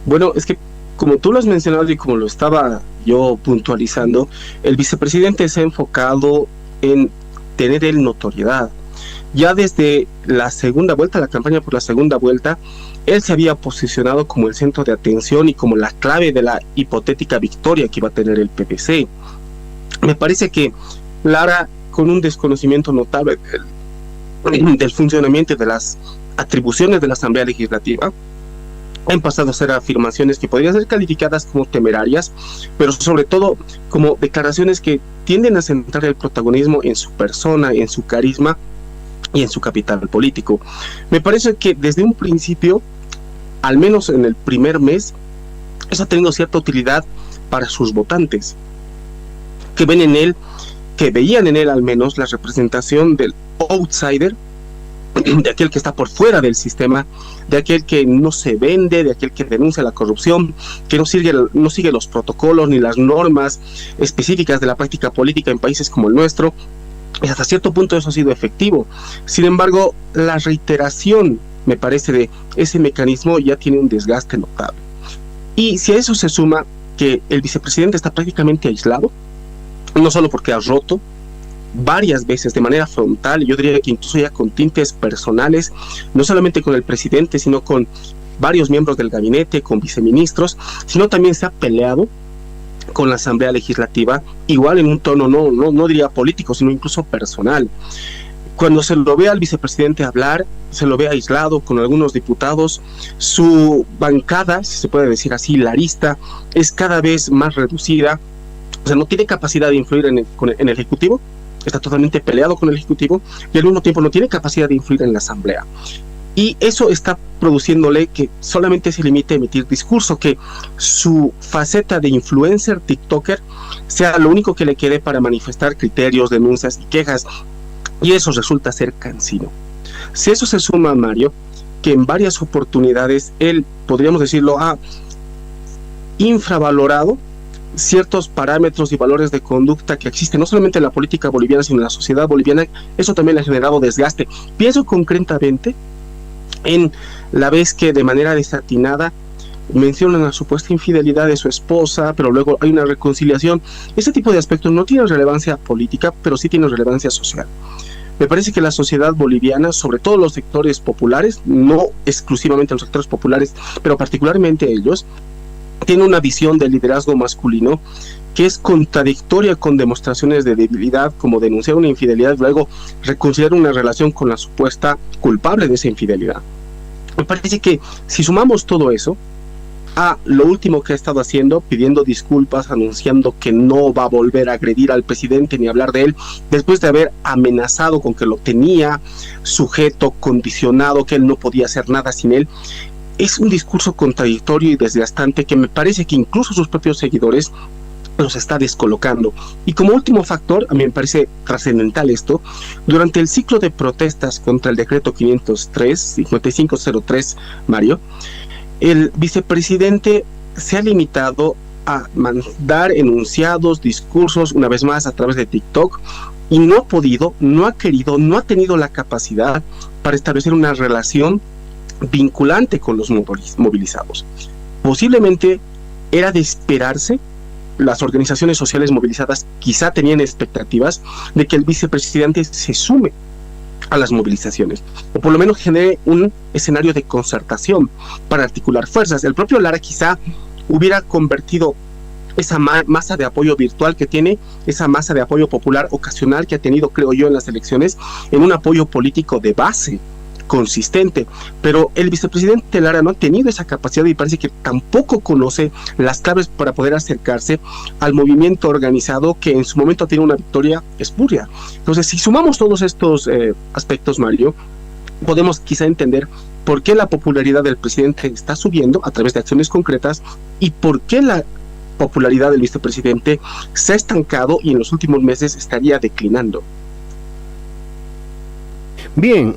Bueno, es que como tú lo has mencionado y como lo estaba yo puntualizando, el vicepresidente se ha enfocado en tener el notoriedad. Ya desde la segunda vuelta, la campaña por la segunda vuelta, él se había posicionado como el centro de atención y como la clave de la hipotética victoria que iba a tener el PPC. Me parece que Lara, con un desconocimiento notable del funcionamiento y de las atribuciones de la Asamblea Legislativa, han pasado a ser afirmaciones que podrían ser calificadas como temerarias, pero sobre todo como declaraciones que tienden a centrar el protagonismo en su persona, en su carisma y en su capital político. Me parece que desde un principio, al menos en el primer mes, eso ha tenido cierta utilidad para sus votantes, que ven en él, que veían en él al menos la representación del outsider, de aquel que está por fuera del sistema, de aquel que no se vende, de aquel que denuncia la corrupción, que no sigue los protocolos ni las normas específicas de la práctica política en países como el nuestro, y hasta cierto punto eso ha sido efectivo. Sin embargo, la reiteración, me parece, de ese mecanismo ya tiene un desgaste notable. Y si a eso se suma que el vicepresidente está prácticamente aislado, no solo porque ha roto varias veces de manera frontal, yo diría que incluso ya con tintes personales, no solamente con el presidente, sino con varios miembros del gabinete, con viceministros, sino también se ha peleado con la Asamblea Legislativa, igual en un tono no diría político, sino incluso personal. Cuando se lo ve al vicepresidente hablar, se lo ve aislado con algunos diputados, su bancada, si se puede decir así, larista, es cada vez más reducida, o sea, no tiene capacidad de influir en el Ejecutivo, está totalmente peleado con el Ejecutivo y al mismo tiempo no tiene capacidad de influir en la Asamblea. Y eso está produciéndole que solamente se limite a emitir discurso, que su faceta de influencer, TikToker, sea lo único que le quede para manifestar criterios, denuncias y quejas. Y eso resulta ser cansino. Si eso se suma a Mario, que en varias oportunidades él, podríamos decirlo, ha infravalorado ciertos parámetros y valores de conducta que existen no solamente en la política boliviana, sino en la sociedad boliviana, eso también le ha generado desgaste. Pienso concretamente en la vez que de manera desatinada mencionan la supuesta infidelidad de su esposa, pero luego hay una reconciliación. Ese tipo de aspectos no tienen relevancia política, pero sí tienen relevancia social. Me parece que la sociedad boliviana, sobre todo los sectores populares, no exclusivamente los sectores populares, pero particularmente ellos, tiene una visión del liderazgo masculino que es contradictoria con demostraciones de debilidad, como denunciar una infidelidad y luego reconciliar una relación con la supuesta culpable de esa infidelidad. Me parece que si sumamos todo eso a lo último que ha estado haciendo, pidiendo disculpas, anunciando que no va a volver a agredir al presidente ni hablar de él, después de haber amenazado con que lo tenía sujeto, condicionado, que él no podía hacer nada sin él, es un discurso contradictorio y desgastante que me parece que incluso sus propios seguidores los está descolocando. Y como último factor, a mí me parece trascendental esto, durante el ciclo de protestas contra el decreto 5503, Mario, el vicepresidente se ha limitado a mandar enunciados, discursos, una vez más a través de TikTok, y no ha podido, no ha querido, no ha tenido la capacidad para establecer una relación vinculante con los movilizados. Posiblemente era de esperarse, las organizaciones sociales movilizadas quizá tenían expectativas de que el vicepresidente se sume a las movilizaciones, o por lo menos genere un escenario de concertación para articular fuerzas. El propio Lara quizá hubiera convertido esa masa de apoyo virtual que tiene, esa masa de apoyo popular ocasional que ha tenido, creo yo, en las elecciones, en un apoyo político de base, consistente, pero el vicepresidente Lara no ha tenido esa capacidad y parece que tampoco conoce las claves para poder acercarse al movimiento organizado que en su momento tiene una victoria espuria. Entonces, si sumamos todos estos aspectos, Mario, podemos quizá entender por qué la popularidad del presidente está subiendo a través de acciones concretas y por qué la popularidad del vicepresidente se ha estancado y en los últimos meses estaría declinando. Bien.